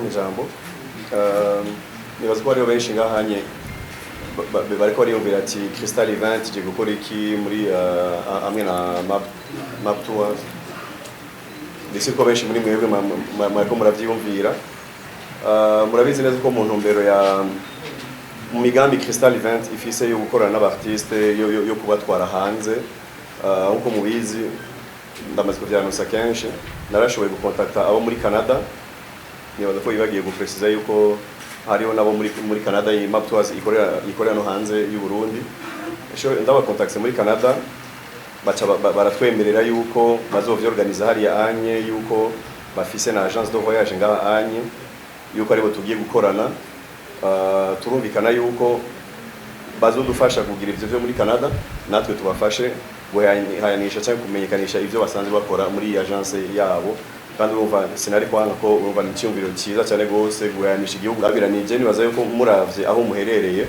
kumpa ijambo nibaza ko hariho benshi ngahanye bariko bariyumvira ati Crystal Event je gukora iki muri amwe na map tours ndetse ko benshi muri mwebwe mariko muravyiyumvira murabizi neza ko mu ntumbero ya mu migambi Crystal Event ifise yo gukorana n'abartiste yo kubatwara hanze nkuko mubizi ndamaze kuvyanusa kenshi narashoboye gukontakta abo muri Canada nibaza ko bibagiye gupreciza yuko hariho nabo muri Canada iyi map tours ikorera no hanze y'u Burundi ndaba contacts muri Canada baratwemerera yuko bazovyorganiza hariya anye yuko bafise na agence de voyage ngaha anye yuko aribo tugiye gukorana turumvikana yuko bazodufasha kugira ivyo byo muri Canada natwe tubafashe guhayanisha cyangwa kumenyekanisha ivyo basanzwe bakora muri iyi agence yabo kandi urumva sinari kwanga ko urumva n'icyumviro cyiza cyane gose guhayanisha igihugu abiranije nibaza yuko muravye aho muherereye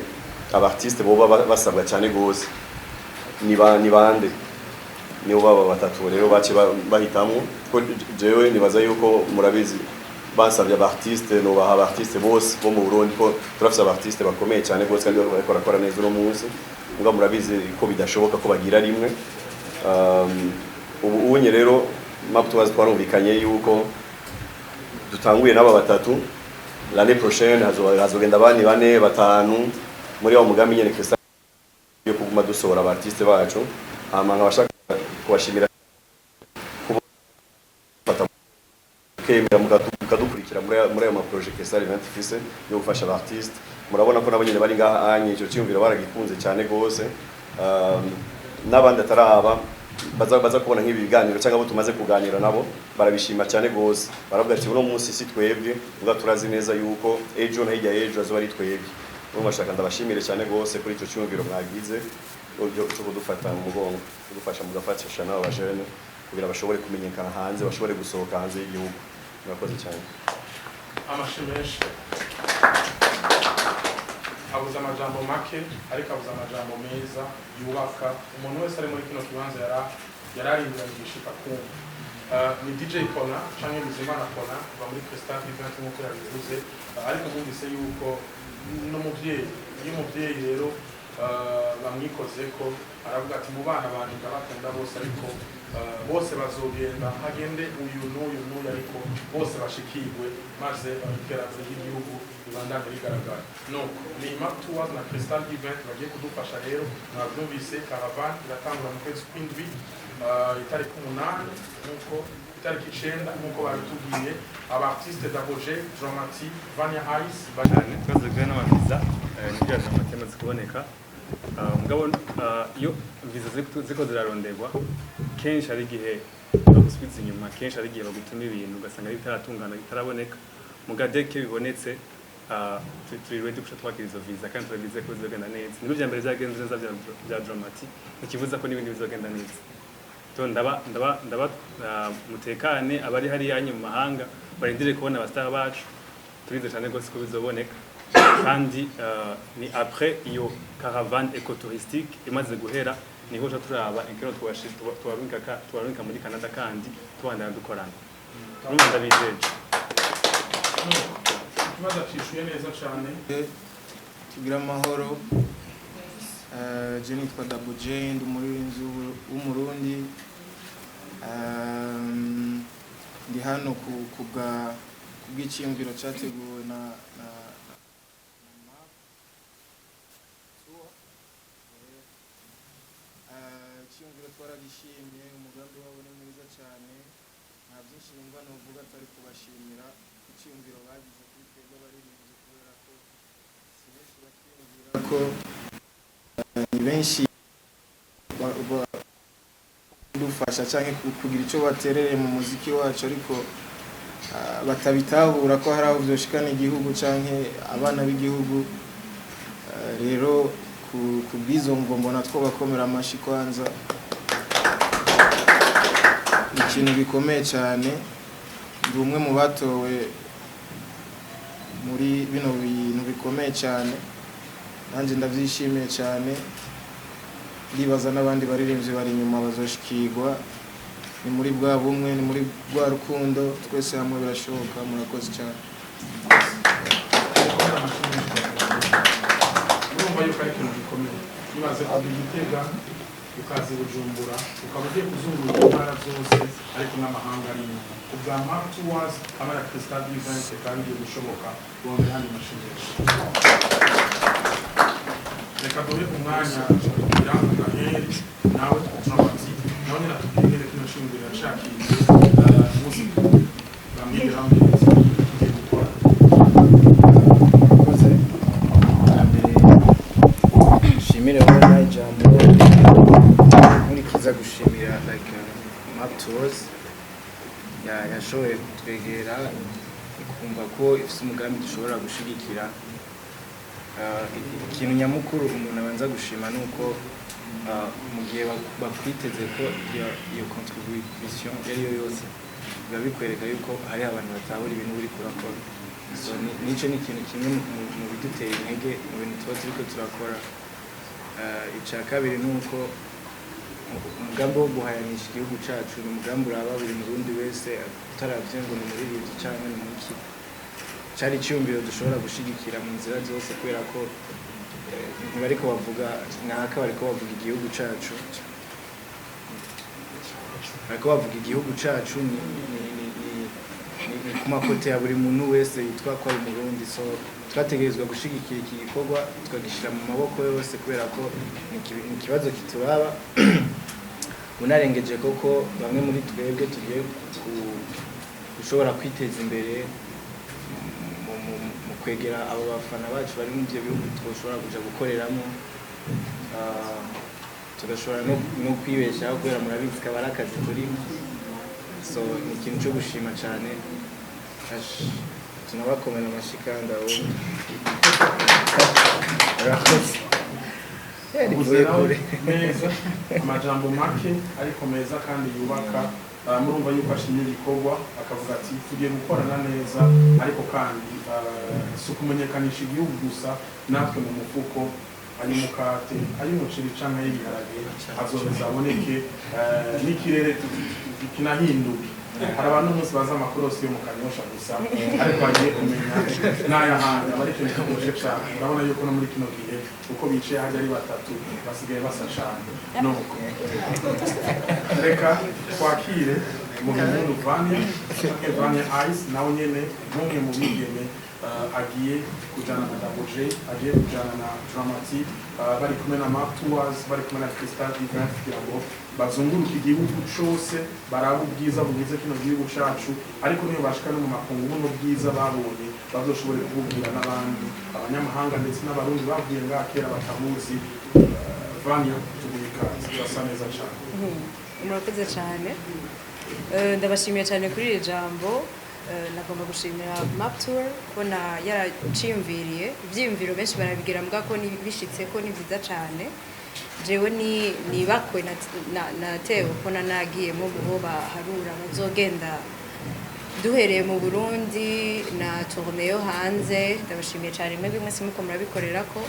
abartiste boba basabwa cyane gose ni bande nibo baba batatu rero bace bahitamwo ko jewe nibaza yuko murabizi basabye abartiste no baha abartiste bose bo mu Burundi ko turafise abartiste bakomeye cyane gose kandi bakora neza no munsi ngo murabizi ko bidashoboka ko bagira rimwe ubu unye rero map tours twarumvikanye yuko dutanguye n'aba batatu l'année prochaine hazogenda abandi bane batanu muri wa mugambi nyene Crystal yo kuguma dusohora abartiste bacu nkaba bashaka kubashimira kemera mukadukurikira muri ayo maprojet Crystal Event ifise yo gufasha abartiste murabona ko nabo nyene bari ngaha anye ico cyumviro baragikunze cyane gose n'abandi ataraba baza kubona nk'ibi biganiro cyangwa abo tumaze kuganira nabo barabishima cyane gose baravuga ati uno munsi si twebwe ngo turazi neza yuko ejo na hirya ejo azo ari twebwe bashaka ndabashimire cyane gose kuri ico cyumviro mwagize cyo kudufata mu mugongo kudufasha mugafatisha nabo bajene kugira bashobore kumenyekana hanze bashobore gusohoka hanze y'igihugu murakoze cyane amashimeshi abuza amajambo make ariko abuza amajambo meza yubaka umuntu wese ari muri kino kibanza yararindiriye gushika kumva ni DJ Pona canke Bizimana Pona ba muri Crystal Event nk'uko yabivuze ariko bumvise yuko n'umuvyeyi rero bamwikoze ko aravuga ati mu bana banje ndabakunda bose ariko bose bazogenda hagende uyu n'uyu ariko bose bashikirwe maze iterambere ry'igihugu ribandanye rigaragara nuko ni map tours na Crystal Event bagiye kudufasha rero mwavyumvise caravane iratangura mu kwezi kw'indwi itariki 8 nuko itariki 9 nkuko babitubwiye abartiste d'Aboje Dramati Vania Ice bagane twazogwe n'amaviza n'ibyo amatema zikuboneka mugabo iyo viza ziko ziraronderwa kenshi ari gihe bagusubiza inyuma kenshi ari gihe bagutuma ibintu ugasanga bitaratungana bitaraboneka mugadeke bibonetse turiwe dusha twakira izo viza kandi turabize ko bizogenda neza nibo bya mbere byagenze neza bya Dramati ikivuza ko n'ibindi bizogenda neza to ndaba mutekane abari hari yanyu mu mahanga barindire kubona abastar bacu turize cyane gose ko bizoboneka kandi ni après iyo caravane écotouristique imaze guhera niho turaba inkero twarunika muri Canada kandi tubandana dukorana n'umuntu ndabijeje tumaze kwishuye neza cyane tugira amahoro je nitwa Daboje ndi umurinzi w'umurundi ndi hano kubw'iciyumviro cyateguwe na icyumviro twaragishimye umugambi wabo ni mwiza cyane nta byinshi numva novuga atari kubashimira icyumviro bagize kuri twebwe abaririmbyi kubera ko si benshi batwiyumvira ko ni benshi dufasha cyangwa kugira icyo baterereye mu muziki wacu ariko batabitahura ko hari aho byoshikana igihugu cyangwa abana b'igihugu rero kubwizo mbona twobakomera amashi kwanza ikintu bikomeye cyane ndi umwe mu batowe muri bino bintu bikomeye cyane nanjye ndabyishimiye cyane ndibaza n'abandi baririmbyi bari inyuma bazoshikirwa ni muri bwa bumwe ni muri bwa rukundo twese hamwe birashoboka murakoze cyane urumva yuko ari ikintu gikomeye imaze kuva Gitega ukaza i Bujumbura ukaba ugiye kuzunguruka intara zose ariko n'amahanga ari inyuma ubwa Map Tours aba ya Crystal Event kandi bishoboka bombe handi mashimisho reka duhe umwanya Iranga Gaheri nawe Dramati nawe nyine atubwire kino shingiro yashakiye muzika bamwigiraho neza tugiye gukora shimire wowe ijambo nkurikiza gushimira like Map Tours yashoboye kutwegera ikumva ko ifite umugambi dushobora gushigikira ikintu nyamukuru umuntu abanza gushima nuko mu gihe bakwiteze ko iyo contribution yariyo yose biba bikwereka yuko hari abantu batabura ibintu uri kurakora so nico ni ikintu kimwe mu bidutera intege mu bintu tuba turiko turakora icya kabiri nuko umugambi wo guhayanisha igihugu cacu ni umugambi uraba buri murundi wese utaravye ngo ni muririmbyi canke ni muki cari icyumviro dushobora gushigikira mu nzira zose kubera ko ntibariko bavuga nkaka bariko bavuga igihugu cacu bariko bavuga igihugu cacu ni ku makote ya buri muntu wese yitwa ko ari umurundi so twategerezwa gushigikira iki gikorwa tukagishira mu maboko yose kubera ko ni ikibazo kituraba unarengeje koko bamwe muri twebwe tugiye gushobora kwiteza imbere mu kwegera abo bafana bacu bari mu byo bihugu twoshobora kuja gukoreramo tugashobora no kwibeshaho kubera murabizi ko ari akazi turimo so ni ikintu cyo gushima cyane tunabakomera amashikanda wowe urakoze meza amajambo make ariko meza kandi yubaka murumva yuko ashimye igikorwa akavuga ati tugiye gukorana neza ariko kandi si ukumenyekanisha igihugu gusa natwe mu mufuko ay'umukate ay'umuceri canke ay'ibiharage azoheza aboneke n'ikirere kinahinduke hari abantu bose baza amakorosi yo mu Kanyosha gusa ariko bagiye kumenya n'ayahandi aba ari ikintu kigoye cane urabona yuko no muri kino gihe uko bicaye hajya ari batatu basigaye basa cane nuko reka twakire mu bintu Vania Ice nawe nyene n'umwe mu bigeme agiye kujana na Double J agiye kujana na Dramati bari kumwe na Map Tours bari kumwe na Crystal Event kugira ngo bazunguruka igihugu cose baraba ubwiza bugize kino gihugu cacu ariko niyo bashika no mu makungu buno bwiza babonye bazoshobore kububwira n'abandi abanyamahanga ndetse n'abarundi bavuye ngaha kera batamuzi Vania tubika basa neza cyane murakoze cyane ndabashimiye cyane kuri iri jambo nagomba gushimira Map Tour kubona yaraciyumviriye ibyiyumviro benshi barabigira mbwa ko bishitse ko ni byiza cyane jewe ni bakwe natewe kubona nagiye mu bo baharura bazogenda duhereye mu Burundi na tournée yo hanze ndabashimiye cyane mwebwe mwese muko murabikorera ko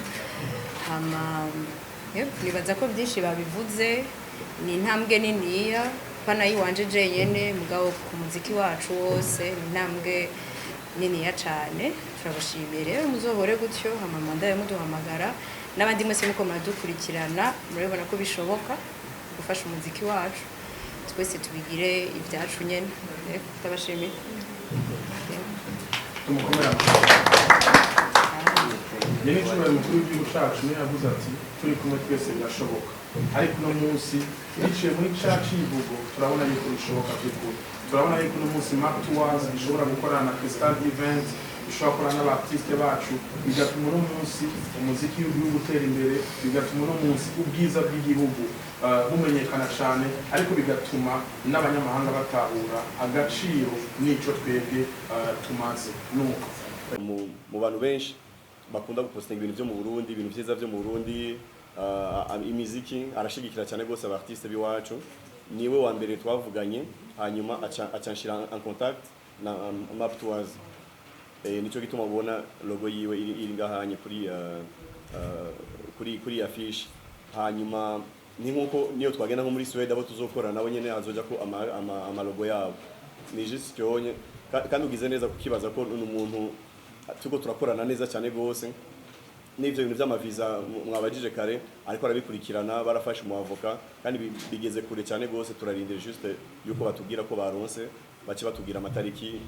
nibaza ko byinshi babivuze ni intambwe niniya pana yiwanje jenyene mugabo ku muziki wacu wose ni intambwe niniya cyane turabashimiye rero muzohore gutyo hamamanda yamuduhamagara n'abandi mwese muko muradukurikirana murabona ko bishoboka gufasha umuziki wacu twese tubigire ibyacu nyene ndabashimiye tumukomera yeni cyubahiro mukuru w'igihugu cacu niyo yavuze ati turi kumwe twese birashoboka ariko uno munsi biciye muri ca civugo turabona yuko bishoboka by'ukuri turabona yuko uno munsi Map Tours ishobora gukorana na Crystal Event ishobora gukorana n'abartiste bacu bigatuma uno munsi umuziki w'igihugu utera imbere bigatuma uno munsi ubwiza bw'igihugu bumenyekana cyane ariko bigatuma n'abanyamahanga batahura agaciro n'ico twebwe tumaze nuko mu bantu benshi bakunda gupostinga ibintu byo mu Burundi ibintu byiza byo mu Burundi imiziki arashigikira cyane gose abartiste biwacu niwe wa mbere twavuganye hanyuma acanshira en contact na Map Tours nico gituma ubona logo yiwe iri ngahanye kuri affiche hanyuma ni nkuko niyo twagenda nko muri Sweden abo tuzokora nabo nyene azoja ko ama logo yabo ni juste cyonye kandi ugize neza kukibaza ko n'umuntu tuko turakorana neza cyane gose n'ivyo bintu vy'amaviza mwabajije kare ariko arabikurikirana barafashe mu avoka kandi bigeze kure cyane gose turarindira juste yuko batubwira ko baronse bace batubwira amatariki